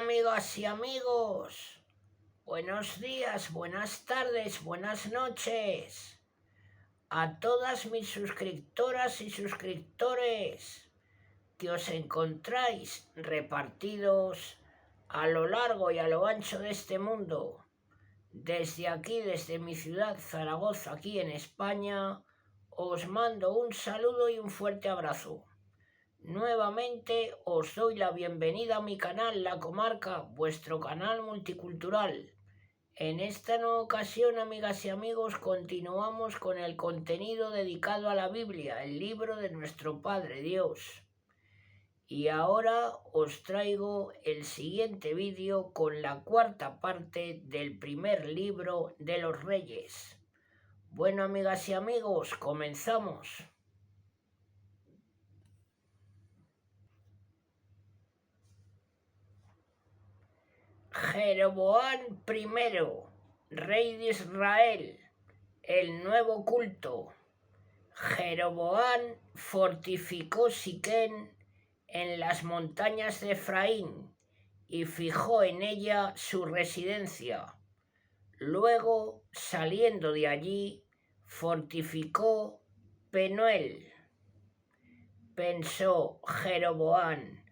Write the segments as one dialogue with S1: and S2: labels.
S1: amigas y amigos, buenos días, buenas tardes, buenas noches a todas mis suscriptoras y suscriptores que os encontráis repartidos a lo largo y a lo ancho de este mundo. Desde aquí, desde mi ciudad Zaragoza, aquí en España, os mando un saludo y un fuerte abrazo. Nuevamente os doy la bienvenida a mi canal La Comarca, vuestro canal multicultural. En esta nueva ocasión, amigas y amigos, continuamos con el contenido dedicado a la Biblia, el libro de nuestro Padre Dios. Y ahora os traigo el siguiente vídeo con la cuarta parte del primer libro de los Reyes. Bueno, amigas y amigos, comenzamos. Jeroboam I, rey de Israel, el nuevo culto. Jeroboam fortificó Siquén en las montañas de Efraín y fijó en ella su residencia. Luego, saliendo de allí, fortificó Penuel. Pensó Jeroboam: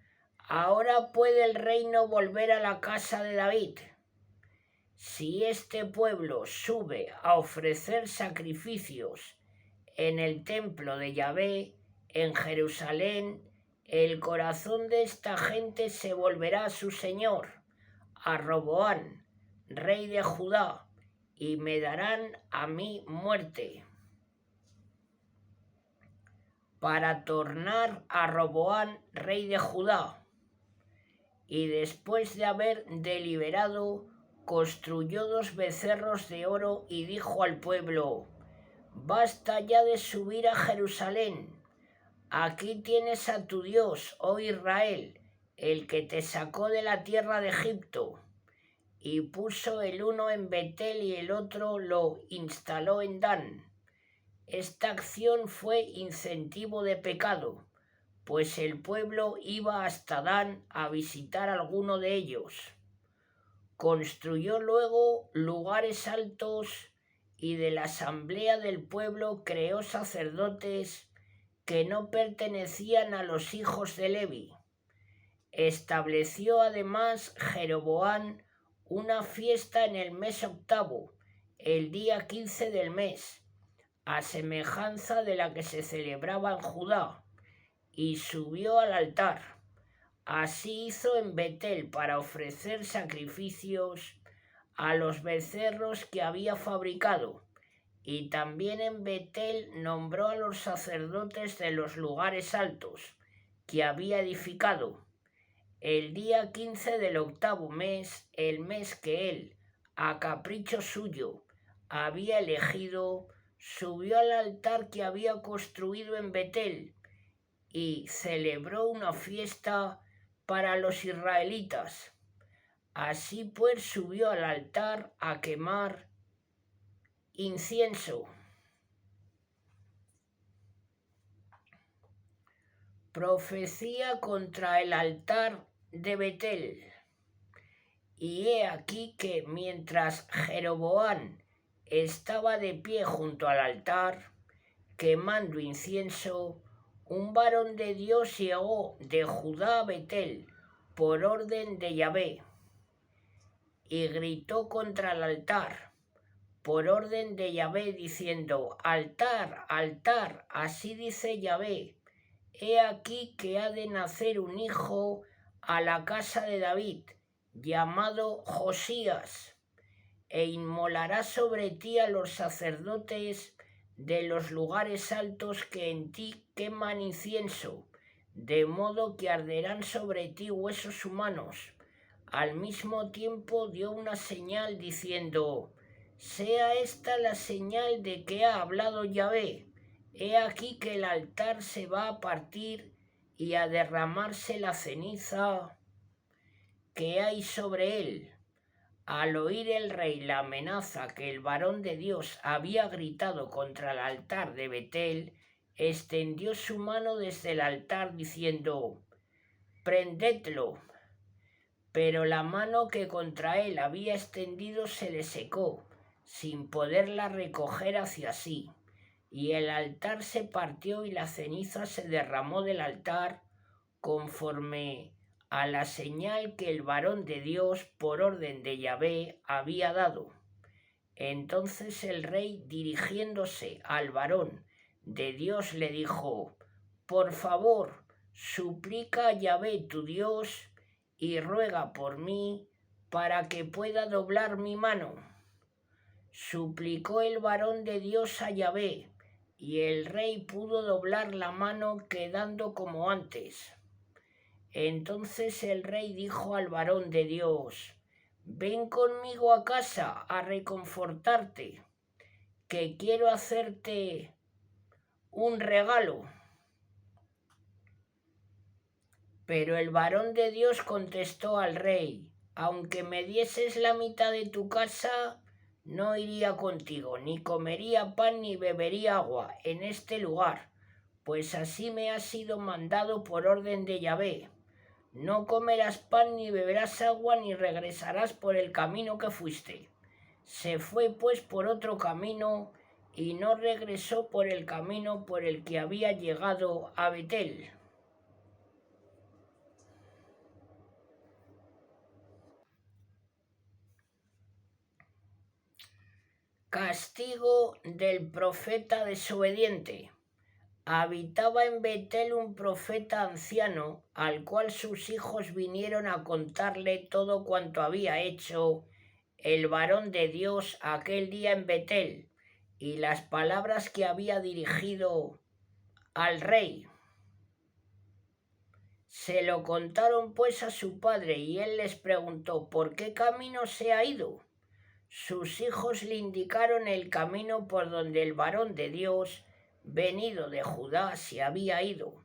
S1: ahora puede el reino volver a la casa de David. Si este pueblo sube a ofrecer sacrificios en el templo de Yahvé, en Jerusalén, el corazón de esta gente se volverá a su señor, a Roboam, rey de Judá, y me darán a mí muerte. Para tornar a Roboam, rey de Judá. Y después de haber deliberado, construyó 2 becerros de oro y dijo al pueblo: basta ya de subir a Jerusalén. Aquí tienes a tu Dios, oh Israel, el que te sacó de la tierra de Egipto. Y puso el uno en Betel y el otro lo instaló en Dan. Esta acción fue incentivo de pecado, pues el pueblo iba hasta Dan a visitar a alguno de ellos. Construyó luego lugares altos y de la asamblea del pueblo creó sacerdotes que no pertenecían a los hijos de Levi. Estableció además Jeroboam una fiesta en el mes 8º, el día 15 del mes, a semejanza de la que se celebraba en Judá, y subió al altar. Así hizo en Betel para ofrecer sacrificios a los becerros que había fabricado, y también en Betel nombró a los sacerdotes de los lugares altos que había edificado. El día 15 del 8º mes, el mes que él, a capricho suyo, había elegido, subió al altar que había construido en Betel y celebró una fiesta para los israelitas. Así pues subió al altar a quemar incienso. Profecía contra el altar de Betel. Y he aquí que mientras Jeroboam estaba de pie junto al altar, quemando incienso, un varón de Dios llegó de Judá a Betel por orden de Yahvé y gritó contra el altar por orden de Yahvé diciendo: altar, altar, así dice Yahvé, he aquí que ha de nacer un hijo a la casa de David, llamado Josías, e inmolará sobre ti a los sacerdotes de los lugares altos que en ti queman incienso, de modo que arderán sobre ti huesos humanos. Al mismo tiempo dio una señal diciendo: sea esta la señal de que ha hablado Yahvé. He aquí que el altar se va a partir y a derramarse la ceniza que hay sobre él. Al oír el rey la amenaza que el varón de Dios había gritado contra el altar de Betel, extendió su mano desde el altar diciendo: prendedlo. pero la mano que contra él había extendido se le secó, sin poderla recoger hacia sí, y el altar se partió y la ceniza se derramó del altar conforme a la señal que el varón de Dios por orden de Yahvé había dado. Entonces el rey, dirigiéndose al varón de Dios, le dijo: por favor, suplica a Yahvé tu Dios y ruega por mí para que pueda doblar mi mano. Suplicó el varón de Dios a Yahvé, y el rey pudo doblar la mano quedando como antes. Entonces el rey dijo al varón de Dios: ven conmigo a casa a reconfortarte, que quiero hacerte un regalo. Pero el varón de Dios contestó al rey: aunque me dieses la mitad de tu casa, no iría contigo, ni comería pan ni bebería agua en este lugar, pues así me ha sido mandado por orden de Yahvé. No comerás pan ni beberás agua ni regresarás por el camino que fuiste. Se fue pues por otro camino y no regresó por el camino por el que había llegado a Betel. Castigo del profeta desobediente. Habitaba en Betel un profeta anciano, al cual sus hijos vinieron a contarle todo cuanto había hecho el varón de Dios aquel día en Betel, y las palabras que había dirigido al rey. Se lo contaron pues a su padre, y él les preguntó: ¿por qué camino se ha ido? Sus hijos le indicaron el camino por donde el varón de Dios, venido de Judá, se había ido.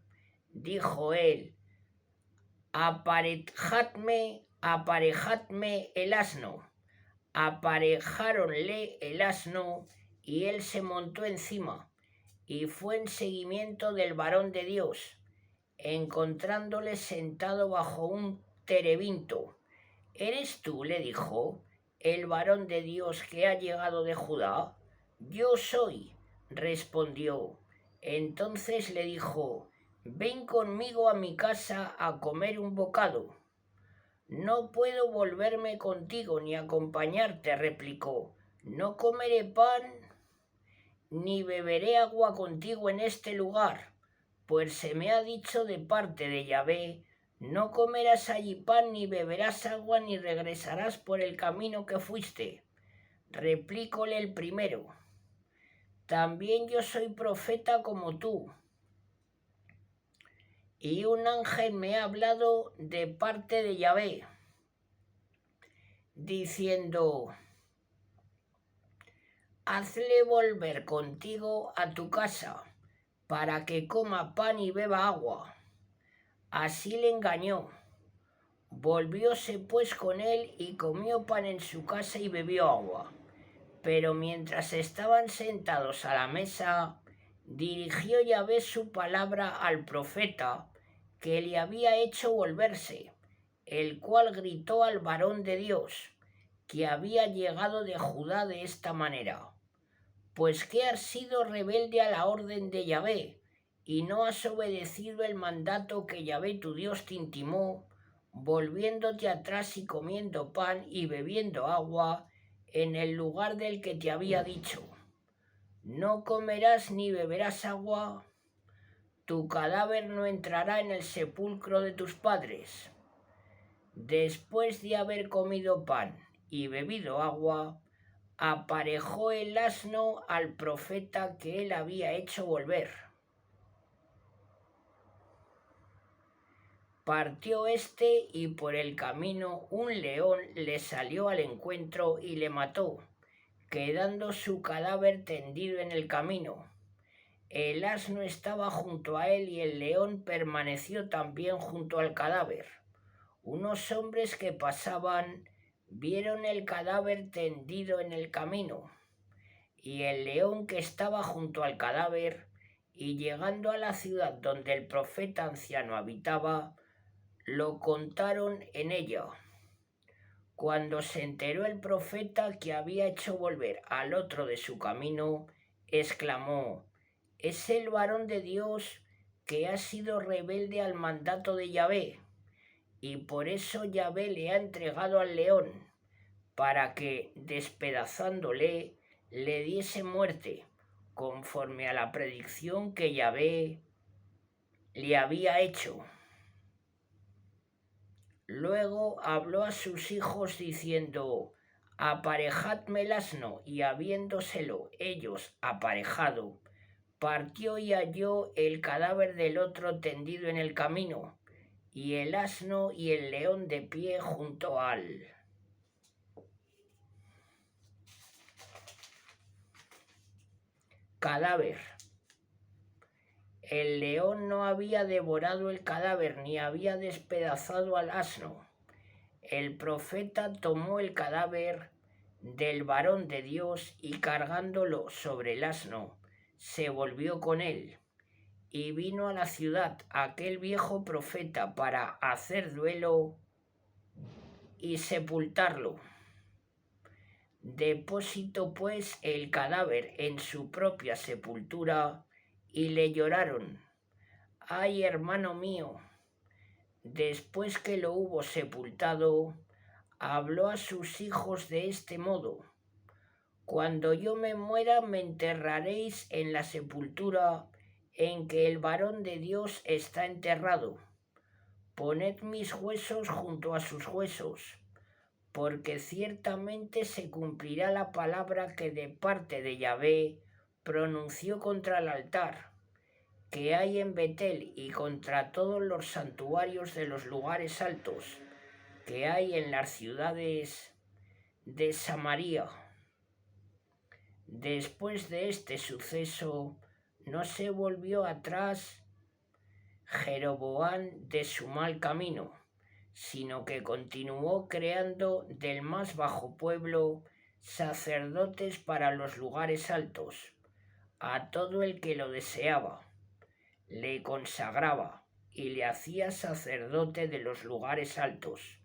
S1: Dijo él: aparejadme el asno. Aparejáronle el asno, y él se montó encima, y fue en seguimiento del varón de Dios, encontrándole sentado bajo un terebinto. ¿Eres tú?, le dijo, el varón de Dios que ha llegado de Judá. Yo soy, respondió. Entonces le dijo: ven conmigo a mi casa a comer un bocado. No puedo volverme contigo ni acompañarte, replicó. No comeré pan ni beberé agua contigo en este lugar, pues se me ha dicho de parte de Yahvé: no comerás allí pan ni beberás agua ni regresarás por el camino que fuiste. Replícole el primero: también yo soy profeta como tú, y un ángel me ha hablado de parte de Yahvé, diciendo: hazle volver contigo a tu casa, para que coma pan y beba agua. Así le engañó. Volvióse pues con él y comió pan en su casa y bebió agua. Pero mientras estaban sentados a la mesa, dirigió Yahvé su palabra al profeta que le había hecho volverse, el cual gritó al varón de Dios, que había llegado de Judá, de esta manera: pues que has sido rebelde a la orden de Yahvé, y no has obedecido el mandato que Yahvé tu Dios te intimó, volviéndote atrás y comiendo pan y bebiendo agua en el lugar del que te había dicho: no comerás ni beberás agua, tu cadáver no entrará en el sepulcro de tus padres. Después de haber comido pan y bebido agua, aparejó el asno al profeta que él había hecho volver. Partió éste, y por el camino un león le salió al encuentro y le mató, quedando su cadáver tendido en el camino. El asno estaba junto a él y el león permaneció también junto al cadáver. Unos hombres que pasaban vieron el cadáver tendido en el camino y el león que estaba junto al cadáver, y llegando a la ciudad donde el profeta anciano habitaba, lo contaron en ella. Cuando se enteró el profeta que había hecho volver al otro de su camino, exclamó: «Es el varón de Dios que ha sido rebelde al mandato de Yahvé, y por eso Yahvé le ha entregado al león, para que, despedazándole, le diese muerte, conforme a la predicción que Yahvé le había hecho». Luego habló a sus hijos diciendo: «Aparejadme el asno», y habiéndoselo ellos aparejado, partió y halló el cadáver del otro tendido en el camino, y el asno y el león de pie junto al. Cadáver. El león no había devorado el cadáver ni había despedazado al asno. El profeta tomó el cadáver del varón de Dios y, cargándolo sobre el asno, se volvió con él, y vino a la ciudad aquel viejo profeta para hacer duelo y sepultarlo. Depositó pues el cadáver en su propia sepultura y le lloraron: «Ay, hermano mío». Después que lo hubo sepultado, habló a sus hijos de este modo: «Cuando yo me muera, me enterraréis en la sepultura en que el varón de Dios está enterrado. Poned mis huesos junto a sus huesos, porque ciertamente se cumplirá la palabra que de parte de Yahvé pronunció contra el altar que hay en Betel y contra todos los santuarios de los lugares altos que hay en las ciudades de Samaria». Después de este suceso no se volvió atrás Jeroboam de su mal camino, sino que continuó creando del más bajo pueblo sacerdotes para los lugares altos. A todo el que lo deseaba le consagraba y le hacía sacerdote de los lugares altos.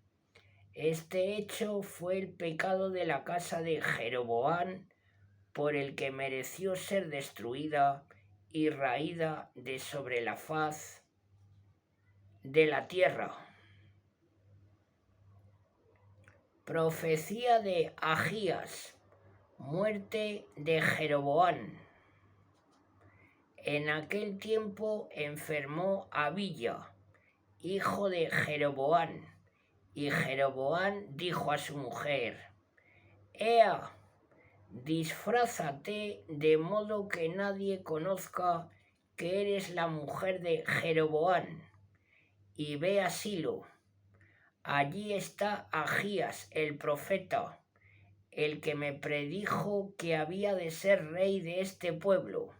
S1: Este hecho fue el pecado de la casa de Jeroboam, por el que mereció ser destruida y raída de sobre la faz de la tierra. Profecía de Ahías. Muerte de Jeroboam. En aquel tiempo enfermó Abilla, hijo de Jeroboam, y Jeroboam dijo a su mujer: «Ea, disfrázate de modo que nadie conozca que eres la mujer de Jeroboam, y ve a Silo. Allí está Ahías el profeta, el que me predijo que había de ser rey de este pueblo.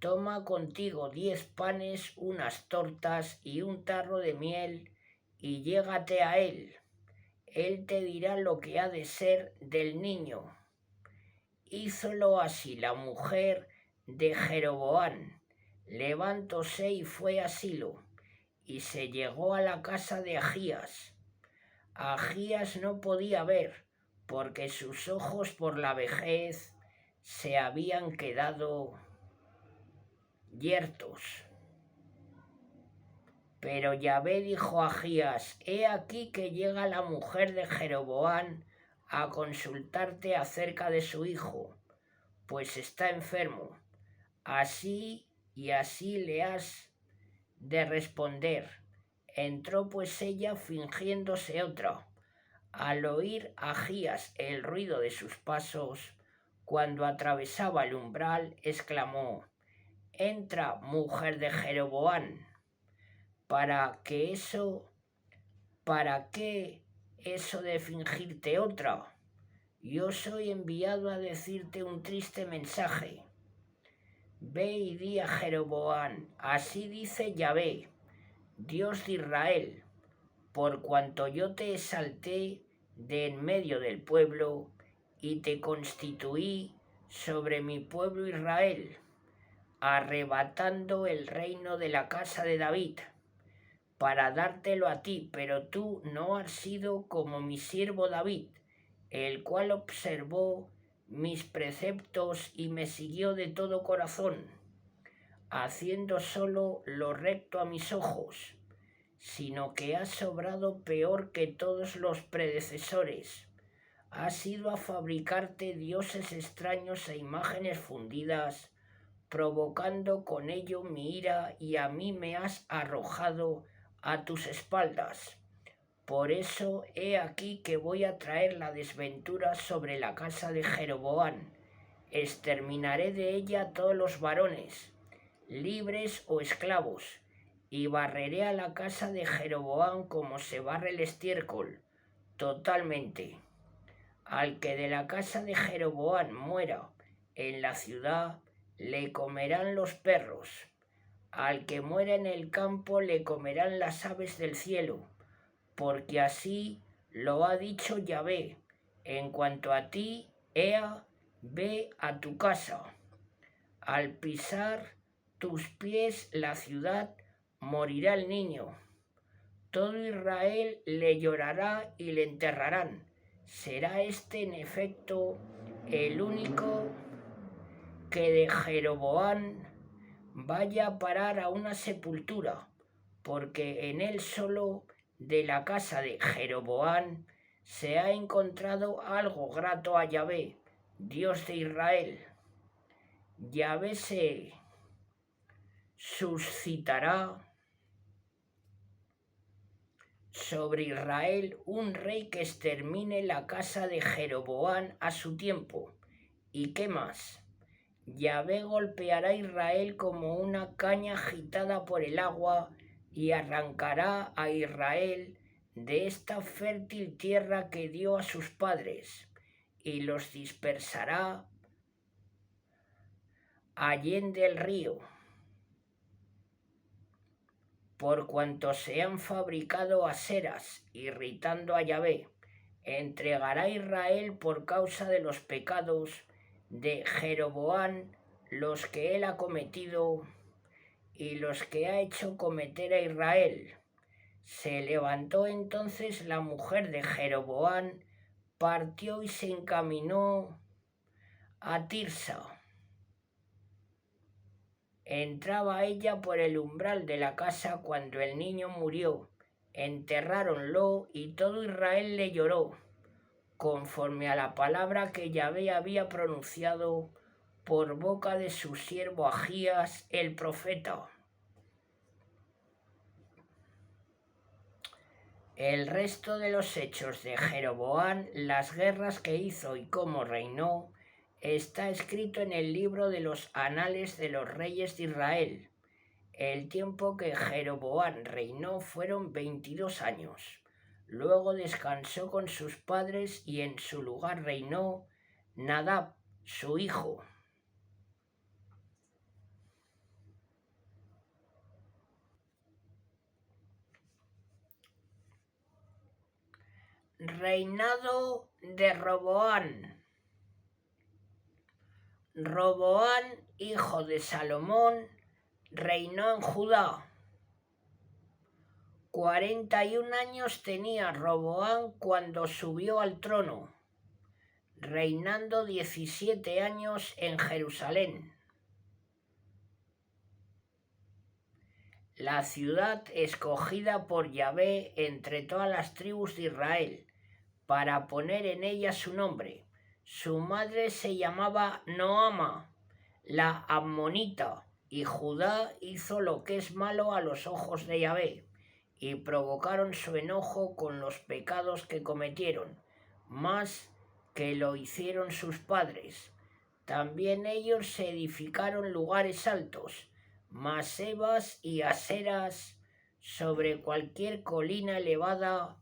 S1: Toma contigo 10 panes, unas tortas y un tarro de miel, y llégate a él. Él te dirá lo que ha de ser del niño». Hízolo así la mujer de Jeroboam. Levantóse y fue a Silo, y se llegó a la casa de Ahías. Ahías no podía ver, porque sus ojos por la vejez se habían quedado yertos. Pero Yahvé dijo a Ahías: «He aquí que llega la mujer de Jeroboam a consultarte acerca de su hijo, pues está enfermo. Así y así le has de responder». Entró pues ella fingiéndose otra. Al oír Ahías el ruido de sus pasos, cuando atravesaba el umbral, exclamó: «Entra, mujer de Jeroboam». ¿Para qué eso de fingirte otra? Yo soy enviado a decirte un triste mensaje. Ve y di a Jeroboam: «Así dice Yahvé, Dios de Israel, por cuanto yo te exalté de en medio del pueblo y te constituí sobre mi pueblo Israel, arrebatando el reino de la casa de David. para dártelo a ti, pero tú no has sido como mi siervo David, el cual observó mis preceptos y me siguió de todo corazón, haciendo solo lo recto a mis ojos, sino que has obrado peor que todos los predecesores. Has ido a fabricarte dioses extraños e imágenes fundidas, provocando con ello mi ira, y a mí me has arrojado a tus espaldas. Por eso he aquí que voy a traer la desventura sobre la casa de Jeroboam. Exterminaré de ella a todos los varones, libres o esclavos, y barreré a la casa de Jeroboam como se barre el estiércol, totalmente. Al que de la casa de Jeroboam muera en la ciudad, le comerán los perros. Al que muera en el campo, le comerán las aves del cielo, porque así lo ha dicho Yahvé. En cuanto a ti, Ea, ve a tu casa. Al pisar tus pies la ciudad, morirá el niño. Todo Israel le llorará y le enterrarán. Será este en efecto el único que de Jeroboam vaya a parar a una sepultura, porque en él solo de la casa de Jeroboam se ha encontrado algo grato a Yahvé, Dios de Israel. Yahvé se suscitará sobre Israel un rey que extermine la casa de Jeroboam a su tiempo. ¿Y qué más? Yahvé golpeará a Israel como una caña agitada por el agua y arrancará a Israel de esta fértil tierra que dio a sus padres y los dispersará allende el río, por cuanto se han fabricado aseras, irritando a Yahvé. Entregará a Israel por causa de los pecados de Jeroboam, los que él ha cometido y los que ha hecho cometer a Israel. Se levantó entonces la mujer de Jeroboam, partió y se encaminó a Tirsa. Entraba ella por el umbral de la casa cuando el niño murió. Enterráronlo y todo Israel le lloró, conforme a la palabra que Yahvé había pronunciado por boca de su siervo Ahías el profeta. El resto de los hechos de Jeroboam, las guerras que hizo y cómo reinó, está escrito en el libro de los anales de los reyes de Israel. El tiempo que Jeroboam reinó fueron 22 años. Luego descansó con sus padres y en su lugar reinó Nadab, su hijo. Reinado de Roboam. Roboam, hijo de Salomón, reinó en Judá. 41 años tenía Roboam cuando subió al trono, reinando 17 años en Jerusalén, la ciudad escogida por Yahvé entre todas las tribus de Israel, para poner en ella su nombre. Su madre se llamaba Noama, la ammonita, y Judá hizo lo que es malo a los ojos de Yahvé, y provocaron su enojo con los pecados que cometieron, más que lo hicieron sus padres. También ellos se edificaron lugares altos, masebas y aseras sobre cualquier colina elevada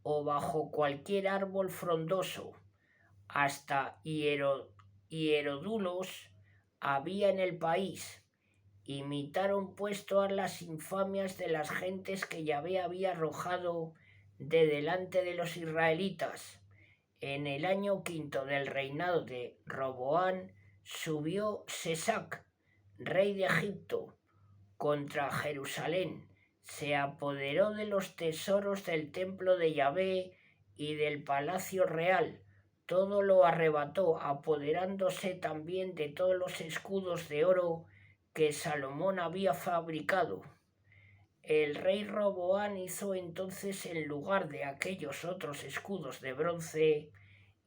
S1: o bajo cualquier árbol frondoso. Hasta hierodulos había en el país. Imitaron pues todas las infamias de las gentes que Yahvé había arrojado de delante de los israelitas. En el año 5 del reinado de Roboam subió Sesac, rey de Egipto, contra Jerusalén. se apoderó de los tesoros del templo de Yahvé y del palacio real. Todo lo arrebató, apoderándose también de todos los escudos de oro que Salomón había fabricado. El rey Roboán hizo entonces en lugar de aquellos otros escudos de bronce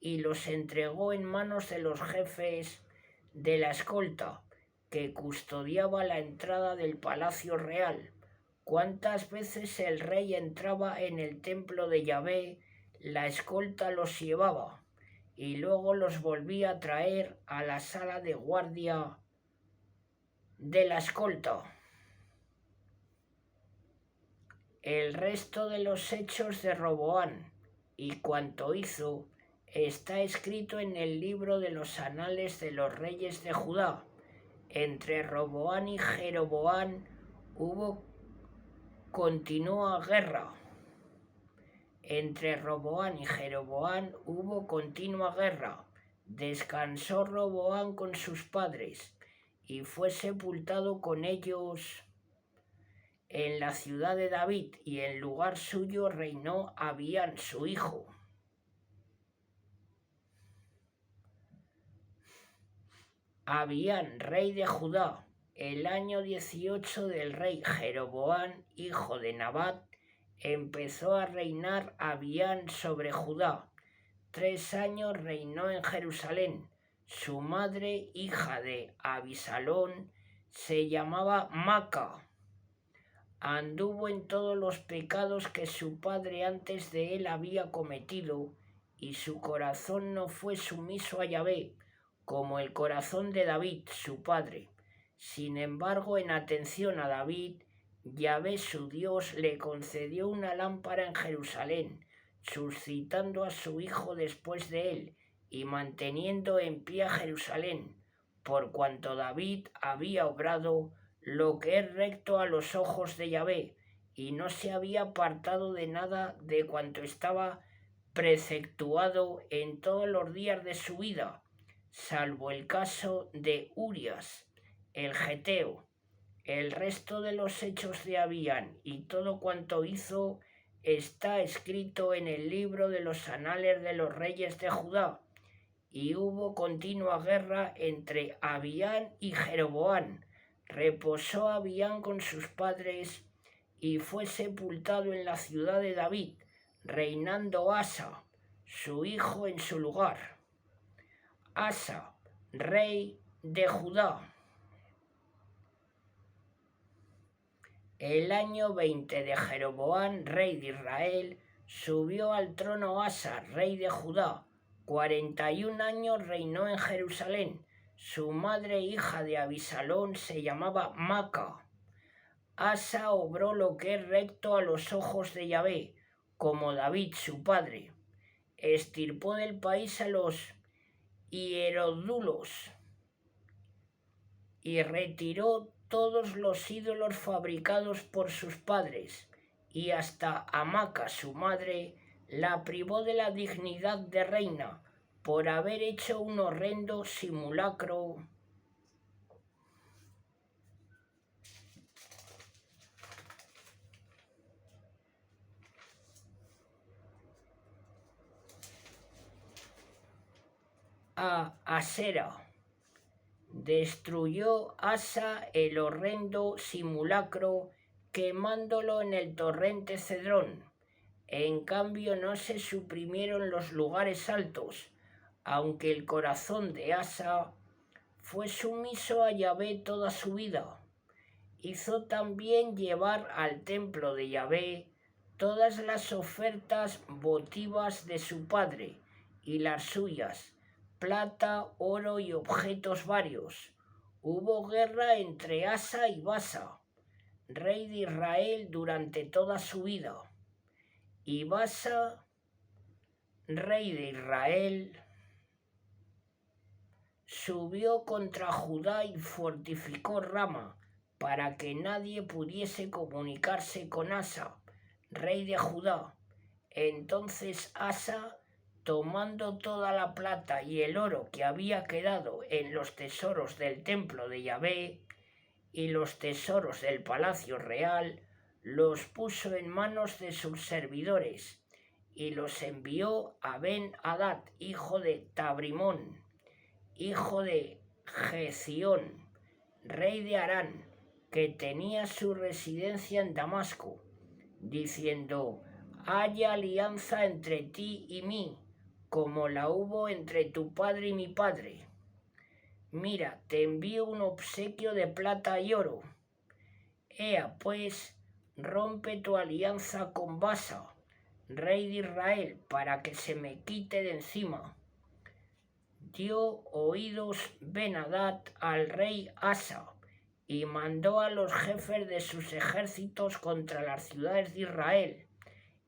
S1: y los entregó en manos de los jefes de la escolta que custodiaba la entrada del palacio real. Cuántas veces el rey entraba en el templo de Yahvé, la escolta los llevaba y luego los volvía a traer a la sala de guardia de la escolta. El resto de los hechos de Roboán y cuanto hizo está escrito en el libro de los anales de los reyes de Judá. Entre Roboán y Jeroboán hubo continua guerra. Entre Roboán y Jeroboán hubo continua guerra. Descansó Roboán con sus padres y fue sepultado con ellos en la ciudad de David, y en lugar suyo reinó Abián, su hijo. Abián, rey de Judá, el año 18 del rey Jeroboán, hijo de Nabat, empezó a reinar Abián sobre Judá. 3 años reinó en Jerusalén. Su madre, hija de Abisalón, se llamaba Maca. Anduvo en todos los pecados que su padre antes de él había cometido, y su corazón no fue sumiso a Yahvé, como el corazón de David, su padre. Sin embargo, en atención a David, Yahvé su Dios le concedió una lámpara en Jerusalén, suscitando a su hijo después de él, y manteniendo en pie a Jerusalén, por cuanto David había obrado lo que es recto a los ojos de Yahvé, y no se había apartado de nada de cuanto estaba preceptuado en todos los días de su vida, salvo el caso de Urias, el geteo. El resto de los hechos de Abián y todo cuanto hizo está escrito en el libro de los anales de los reyes de Judá. Y hubo continua guerra entre Abián y Jeroboán. Reposó Abián con sus padres y fue sepultado en la ciudad de David, reinando Asa, su hijo, en su lugar. Asa, rey de Judá. El año 20 de Jeroboán, rey de Israel, subió al trono Asa, rey de Judá. 41 años reinó en Jerusalén. Su madre, hija de Abisalón, se llamaba Maca. Asa obró lo que es recto a los ojos de Yahvé, como David su padre. Extirpó del país a los hierodulos y retiró todos los ídolos fabricados por sus padres, y hasta a Maca, su madre, la privó de la dignidad de reina por haber hecho un horrendo simulacro a Asera. Destruyó Asa el horrendo simulacro quemándolo en el torrente Cedrón. En cambio no se suprimieron los lugares altos, aunque el corazón de Asa fue sumiso a Yahvé toda su vida. Hizo también llevar al templo de Yahvé todas las ofertas votivas de su padre y las suyas, plata, oro y objetos varios. Hubo guerra entre Asa y Basa, rey de Israel, durante toda su vida. Y Basa, rey de Israel, subió contra Judá y fortificó Rama, para que nadie pudiese comunicarse con Asa, rey de Judá. Entonces Asa, tomando toda la plata y el oro que había quedado en los tesoros del templo de Yahvé y los tesoros del palacio real, los puso en manos de sus servidores y los envió a Ben-Hadad, hijo de Tabrimón, hijo de Gezión, rey de Harán, que tenía su residencia en Damasco, diciendo: haya alianza entre ti y mí, como la hubo entre tu padre y mi padre. Mira, te envío un obsequio de plata y oro. Ea, pues, rompe tu alianza con Basa, rey de Israel, para que se me quite de encima. Dio oídos Ben-Hadad al rey Asa y mandó a los jefes de sus ejércitos contra las ciudades de Israel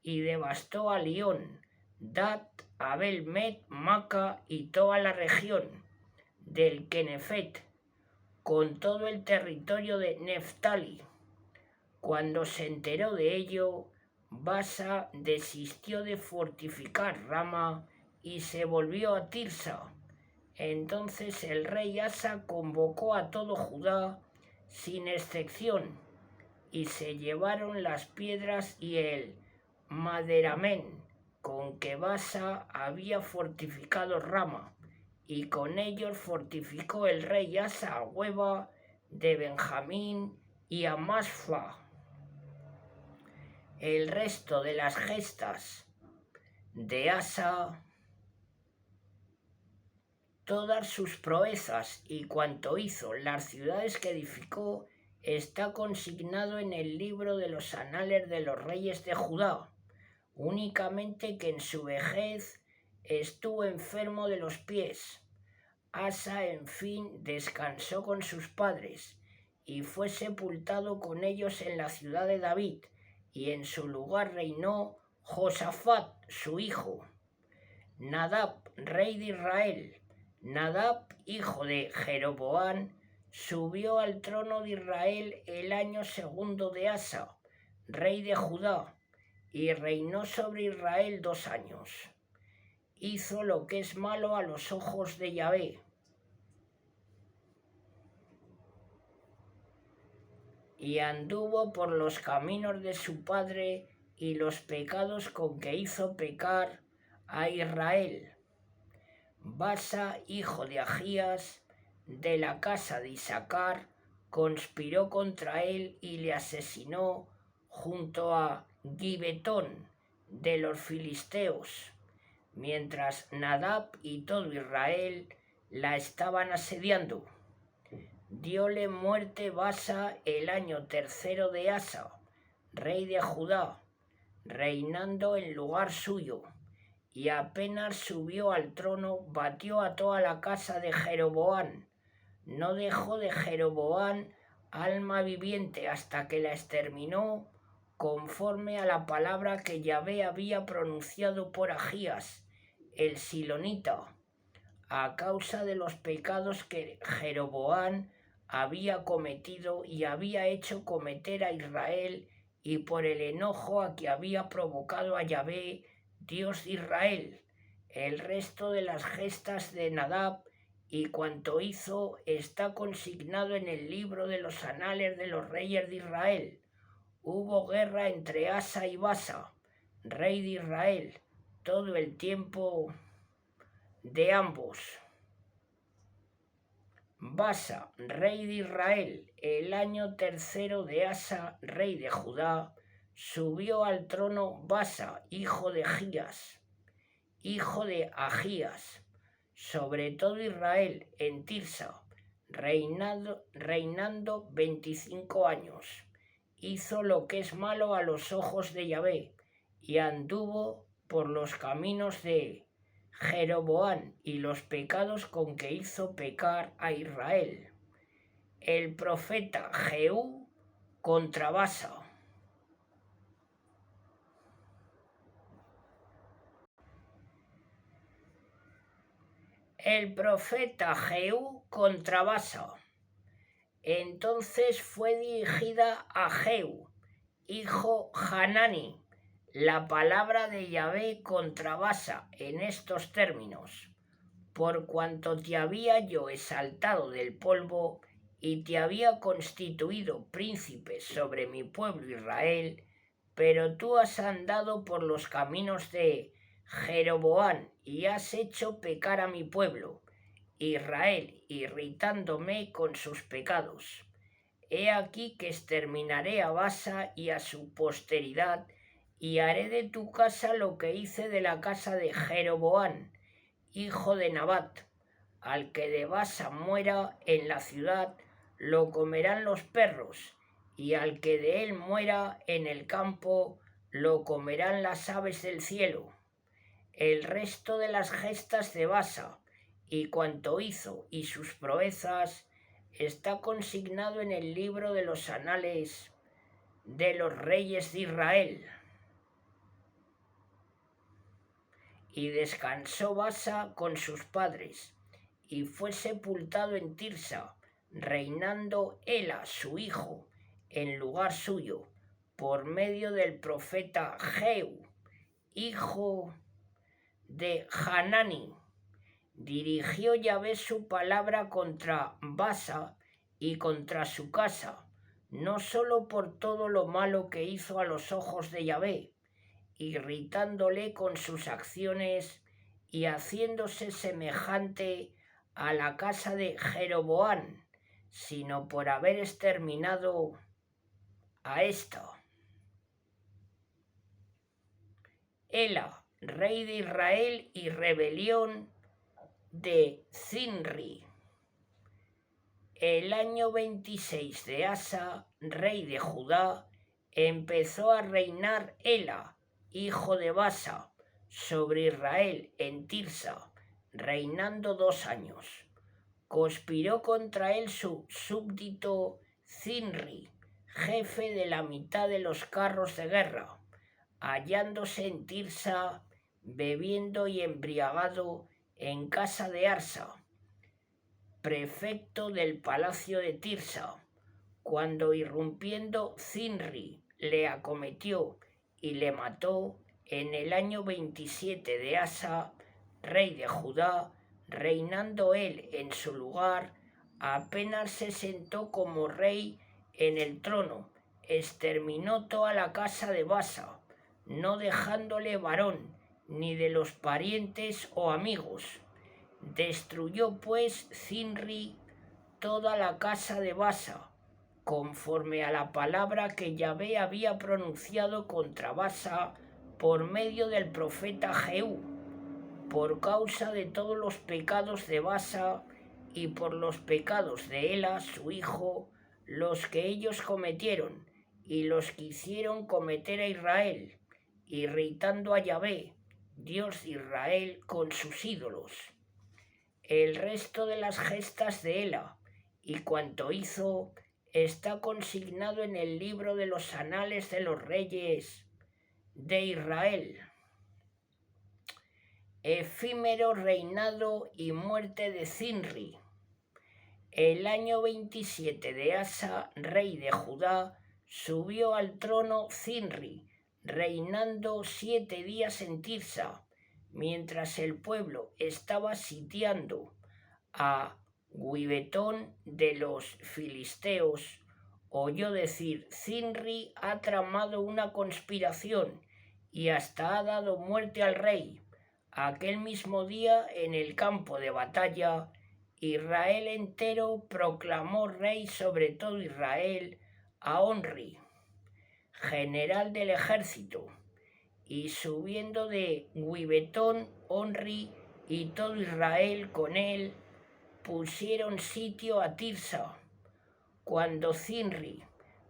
S1: y devastó a Lión, Dat, Abel-met, Maca y toda la región del Kenefet, con todo el territorio de Neftali. Cuando se enteró de ello, Basa desistió de fortificar Rama y se volvió a Tirsa. Entonces el rey Asa convocó a todo Judá sin excepción y se llevaron las piedras y el maderamen con que Basa había fortificado Rama, y con ellos fortificó el rey Asa a Hueba de Benjamín y a Masfa. El resto de las gestas de Asa, todas sus proezas y cuanto hizo, las ciudades que edificó, está consignado en el libro de los anales de los reyes de Judá. Únicamente que en su vejez estuvo enfermo de los pies. Asa, en fin, descansó con sus padres y fue sepultado con ellos en la ciudad de David, y en su lugar reinó Josafat, su hijo. Nadab, rey de Israel. Nadab, hijo de Jeroboam, subió al trono de Israel el año segundo de Asa, rey de Judá, y reinó sobre Israel 2 años. Hizo lo que es malo a los ojos de Yahvé. Y anduvo por los caminos de su padre y los pecados con que hizo pecar a Israel. Basa, hijo de Agías, de la casa de Isacar, conspiró contra él y le asesinó junto a Gibetón de los filisteos, mientras Nadab y todo Israel la estaban asediando. Diole muerte Basa el año tercero de Asa, rey de Judá, reinando en lugar suyo, y apenas subió al trono, batió a toda la casa de Jeroboam. No dejó de Jeroboam alma viviente hasta que la exterminó, conforme a la palabra que Yahvé había pronunciado por Agías, el silonita, a causa de los pecados que Jeroboam había cometido y había hecho cometer a Israel, y por el enojo a que había provocado a Yahvé, Dios de Israel. El resto de las gestas de Nadab y cuanto hizo está consignado en el libro de los anales de los reyes de Israel. Hubo guerra entre Asa y Basa, rey de Israel, todo el tiempo de ambos. Basa, rey de Israel, el año tercero de Asa, rey de Judá, subió al trono Basa, hijo de Agías, sobre todo Israel, en Tirsa, reinando 25 años. Hizo lo que es malo a los ojos de Yahvé, y anduvo por los caminos de Jeroboam y los pecados con que hizo pecar a Israel. El profeta Jehú contra Basa. El profeta Jehú contra Basa. Entonces fue dirigida a Jehú, hijo Hanani, la palabra de Yahvé contra Basa en estos términos: por cuanto te había yo exaltado del polvo y te había constituido príncipe sobre mi pueblo Israel, pero tú has andado por los caminos de Jeroboam y has hecho pecar a mi pueblo Israel, irritándome con sus pecados. He aquí que exterminaré a Basa y a su posteridad, y haré de tu casa lo que hice de la casa de Jeroboam, hijo de Nabat. Al que de Basa muera en la ciudad, lo comerán los perros, y al que de él muera en el campo, lo comerán las aves del cielo. El resto de las gestas de Basa, y cuanto hizo y sus proezas, está consignado en el libro de los anales de los reyes de Israel. Y descansó Basa con sus padres, y fue sepultado en Tirsa, reinando Ela, su hijo, en lugar suyo, por medio del profeta Jehú, hijo de Hanani. Dirigió Yahvé su palabra contra Basa y contra su casa, no solo por todo lo malo que hizo a los ojos de Yahvé, irritándole con sus acciones y haciéndose semejante a la casa de Jeroboam, sino por haber exterminado a esta. Ela, rey de Israel, y rebelión de Zinri. El año 26 de Asa, rey de Judá, empezó a reinar Ela, hijo de Basa, sobre Israel en Tirsa, reinando 2 años. Conspiró contra él su súbdito Zinri, jefe de la mitad de los carros de guerra, hallándose en Tirsa, bebiendo y embriagado en casa de Arsa, prefecto del palacio de Tirsa, cuando irrumpiendo Zinri le acometió y le mató en el año 27 de Asa, rey de Judá, reinando él en su lugar, apenas se sentó como rey en el trono, exterminó toda la casa de Basa, no dejándole varón, ni de los parientes o amigos. Destruyó pues Zinri toda la casa de Basa, conforme a la palabra que Yahvé había pronunciado contra Basa por medio del profeta Jehú, por causa de todos los pecados de Basa y por los pecados de Ela, su hijo, los que ellos cometieron y los que hicieron cometer a Israel, irritando a Yahvé, Dios de Israel, con sus ídolos. El resto de las gestas de Ela y cuanto hizo está consignado en el libro de los anales de los reyes de Israel. Efímero reinado y muerte de Zinri. El año 27 de Asa, rey de Judá, subió al trono Zinri, reinando 7 días en Tirsa, mientras el pueblo estaba sitiando a Guibetón de los filisteos. Oyó decir: Zinri ha tramado una conspiración y hasta ha dado muerte al rey. Aquel mismo día, en el campo de batalla, Israel entero proclamó rey sobre todo Israel a Onri, general del ejército, y subiendo de Guibetón, Onri y todo Israel con él, pusieron sitio a Tirsa. Cuando Zinri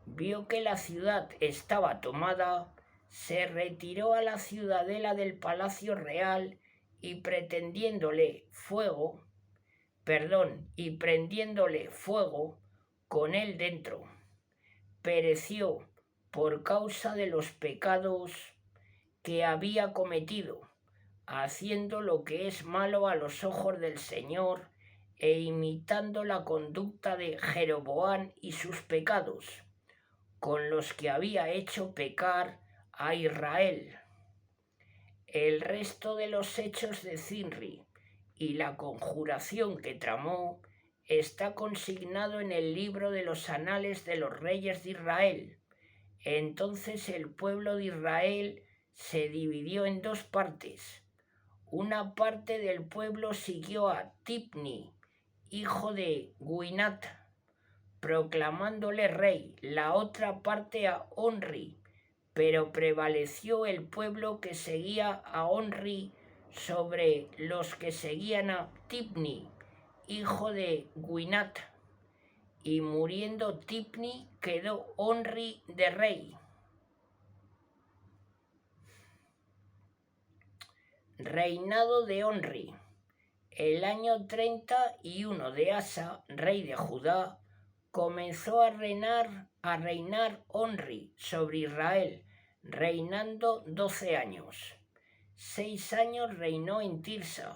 S1: vio que la ciudad estaba tomada, se retiró a la ciudadela del palacio real y prendiéndole fuego con él dentro, pereció por causa de los pecados que había cometido, haciendo lo que es malo a los ojos del Señor e imitando la conducta de Jeroboam y sus pecados, con los que había hecho pecar a Israel. El resto de los hechos de Zinri y la conjuración que tramó está consignado en el libro de los anales de los reyes de Israel. Entonces el pueblo de Israel se dividió en dos partes. Una parte del pueblo siguió a Tipni, hijo de Guinat, proclamándole rey, la otra parte a Onri, pero prevaleció el pueblo que seguía a Onri sobre los que seguían a Tipni, hijo de Guinat, y muriendo Tipni quedó Onri de rey. Reinado de Onri. El año 31 de Asa, rey de Judá, comenzó a reinar Onri sobre Israel, reinando 12 años. 6 años reinó en Tirsa,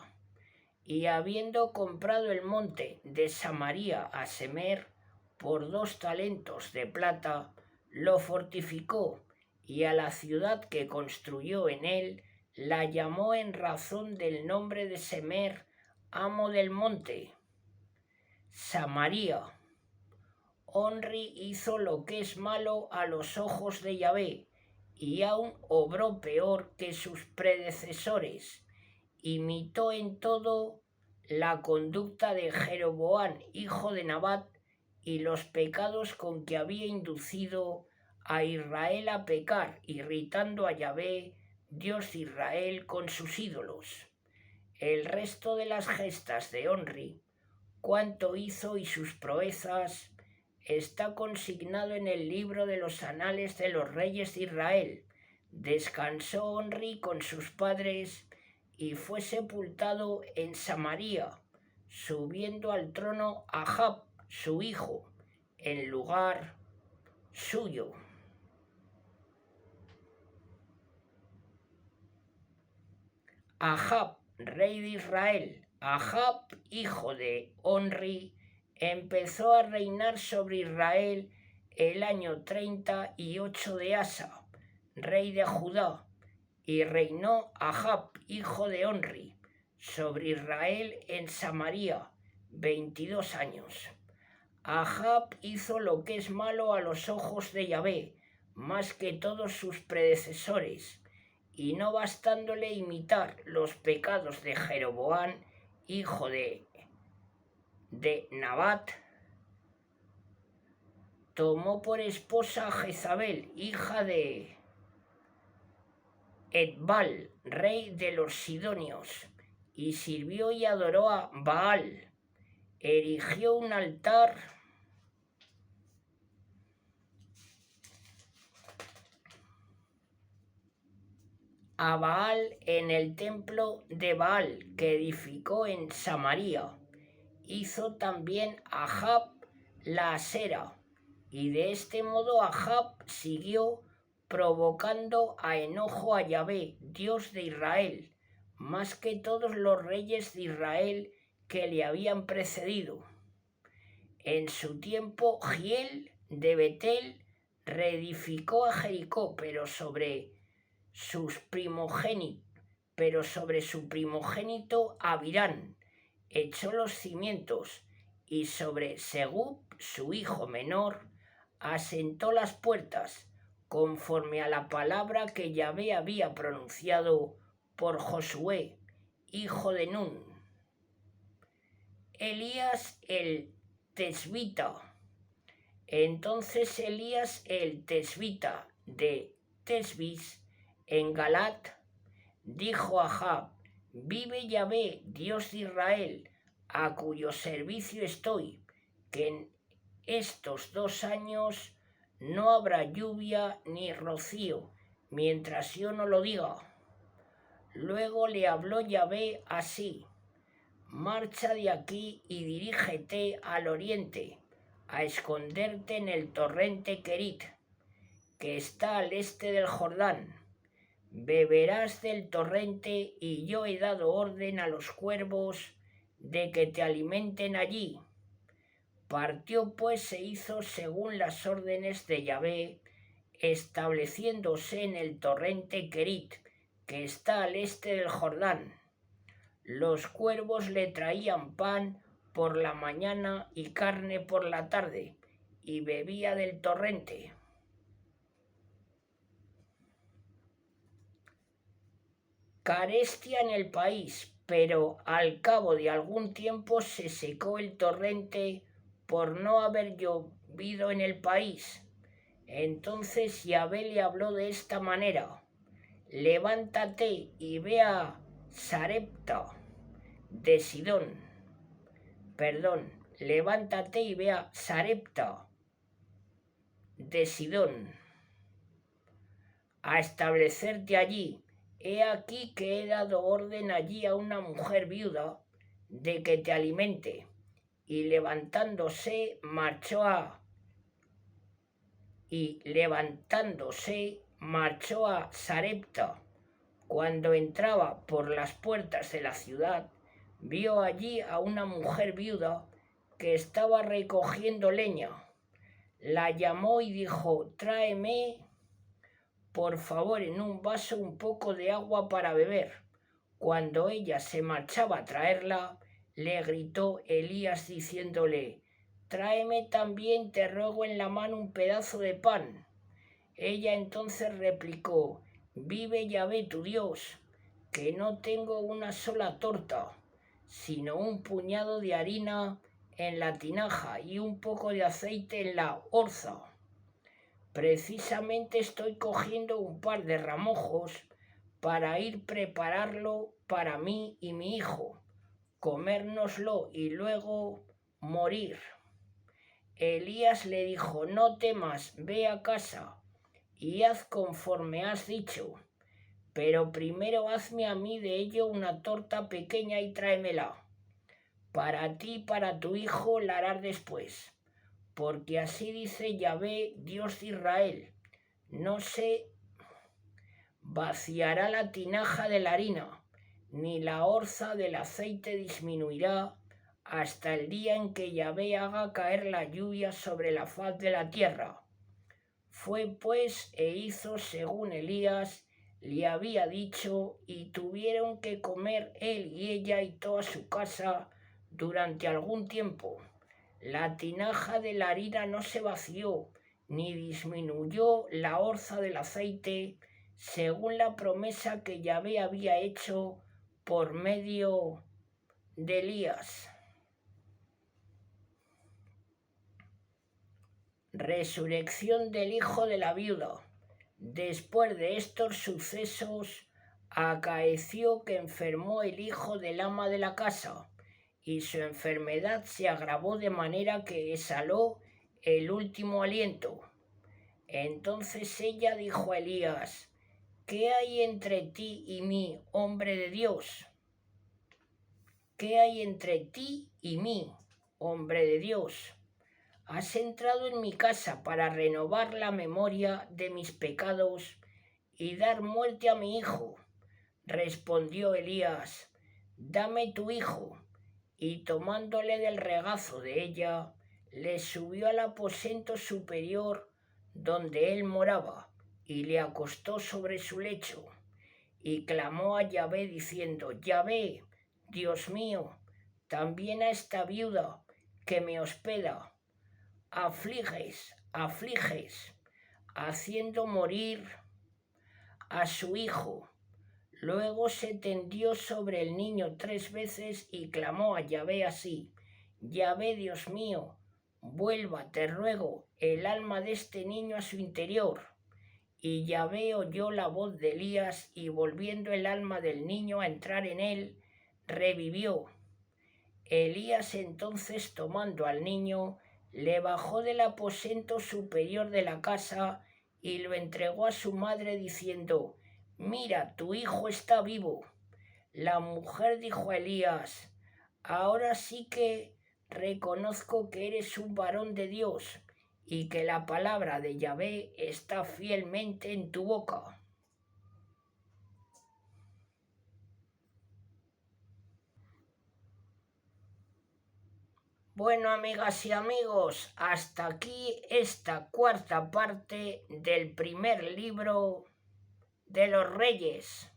S1: y habiendo comprado el monte de Samaria a Semer por 2 talentos de plata, lo fortificó, y a la ciudad que construyó en él la llamó en razón del nombre de Semer, amo del monte, Samaria. Onri hizo lo que es malo a los ojos de Yahvé, y aún obró peor que sus predecesores. Imitó en todo la conducta de Jeroboam, hijo de Nabat, y los pecados con que había inducido a Israel a pecar, irritando a Yahvé, Dios de Israel, con sus ídolos. El resto de las gestas de Onri, cuanto hizo y sus proezas, está consignado en el libro de los anales de los reyes de Israel. Descansó Onri con sus padres y fue sepultado en Samaria, subiendo al trono Ahab, su hijo, en lugar suyo. Ahab, rey de Israel. Ahab, hijo de Onri, empezó a reinar sobre Israel el año 38 de Asa, rey de Judá, y reinó Ahab, hijo de Onri, sobre Israel en Samaria 22 años. Ahab hizo lo que es malo a los ojos de Yahvé, más que todos sus predecesores, y no bastándole imitar los pecados de Jeroboam, hijo de Nabat, tomó por esposa a Jezabel, hija de Etbal, rey de los sidonios, y sirvió y adoró a Baal. Erigió un altar a Baal en el templo de Baal que edificó en Samaria. Hizo también Ahab la Asera, y de este modo Ahab siguió provocando a enojo a Yahvé, Dios de Israel, más que todos los reyes de Israel que le habían precedido. En su tiempo Giel de Betel reedificó a Jericó, pero sobre su primogénito Abirán echó los cimientos, y sobre Segub, su hijo menor, asentó las puertas, conforme a la palabra que Yahvé había pronunciado por Josué, hijo de Nun. Elías el Tesbita. Entonces Elías el Tesbita de Tesbis en Galat dijo a Ahab: vive Yahvé, Dios de Israel, a cuyo servicio estoy, que en estos 2 años no habrá lluvia ni rocío, mientras yo no lo diga. Luego le habló Yahvé así: marcha de aquí y dirígete al oriente, a esconderte en el torrente Kerit, que está al este del Jordán. Beberás del torrente, y yo he dado orden a los cuervos de que te alimenten allí. Partió pues, se hizo según las órdenes de Yahvé, estableciéndose en el torrente Kerit, que está al este del Jordán. Los cuervos le traían pan por la mañana y carne por la tarde, y bebía del torrente. Carestia en el país, pero al cabo de algún tiempo se secó el torrente por no haber llovido en el país. Entonces Yahvé le habló de esta manera: levántate y ve a Sarepta de Sidón. Levántate y ve a Sarepta de Sidón, a establecerte allí. He aquí que he dado orden allí a una mujer viuda de que te alimente. Y levantándose marchó a Sarepta. Cuando entraba por las puertas de la ciudad, vio allí a una mujer viuda que estaba recogiendo leña. La llamó y dijo: tráeme, por favor, en un vaso un poco de agua para beber. Cuando ella se marchaba a traerla, le gritó Elías diciéndole: tráeme también, te ruego, en la mano un pedazo de pan. Ella entonces replicó: vive Yahvé tu Dios, que no tengo una sola torta, sino un puñado de harina en la tinaja y un poco de aceite en la orza. Precisamente estoy cogiendo un par de ramojos para ir prepararlo para mí y mi hijo, comérnoslo y luego morir. Elías le dijo: no temas, ve a casa y haz conforme has dicho, pero primero hazme a mí de ello una torta pequeña y tráemela. Para ti y para tu hijo la harás después, porque así dice Yahvé, Dios de Israel: no se vaciará la tinaja de la harina, ni la orza del aceite disminuirá, hasta el día en que Yahvé haga caer la lluvia sobre la faz de la tierra. Fue pues e hizo según Elías le había dicho, y tuvieron que comer él y ella y toda su casa durante algún tiempo. La tinaja de la harina no se vació, ni disminuyó la orza del aceite, según la promesa que Yahvé había hecho por medio de Elías. Resurrección del hijo de la viuda. Después de estos sucesos, acaeció que enfermó el hijo del ama de la casa, y su enfermedad se agravó de manera que exhaló el último aliento. Entonces ella dijo a Elías: ¿qué hay entre ti y mí, hombre de Dios? ¿Qué hay entre ti y mí, hombre de Dios? Has entrado en mi casa para renovar la memoria de mis pecados y dar muerte a mi hijo. Respondió Elías: dame tu hijo. Y tomándole del regazo de ella, le subió al aposento superior donde él moraba, y le acostó sobre su lecho, y clamó a Yahvé diciendo: Yahvé, Dios mío, también a esta viuda que me hospeda afliges, haciendo morir a su hijo. Luego se tendió sobre el niño 3 veces y clamó a Yahvé así: Yahvé, Dios mío, vuelva, te ruego, el alma de este niño a su interior. Y Yahvé oyó la voz de Elías, y volviendo el alma del niño a entrar en él, revivió. Elías entonces, tomando al niño, le bajó del aposento superior de la casa y lo entregó a su madre diciendo: mira, tu hijo está vivo. La mujer dijo a Elías: ahora sí que reconozco que eres un varón de Dios y que la palabra de Yahvé está fielmente en tu boca. Bueno, amigas y amigos, hasta aquí esta cuarta parte del primer libro de los Reyes.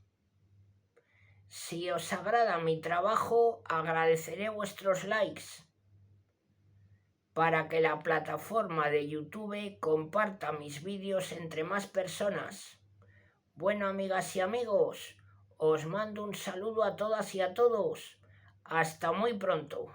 S1: Si os agrada mi trabajo, agradeceré vuestros likes. para que la plataforma de YouTube comparta mis vídeos entre más personas. Bueno, amigas y amigos, os mando un saludo a todas y a todos. Hasta muy pronto.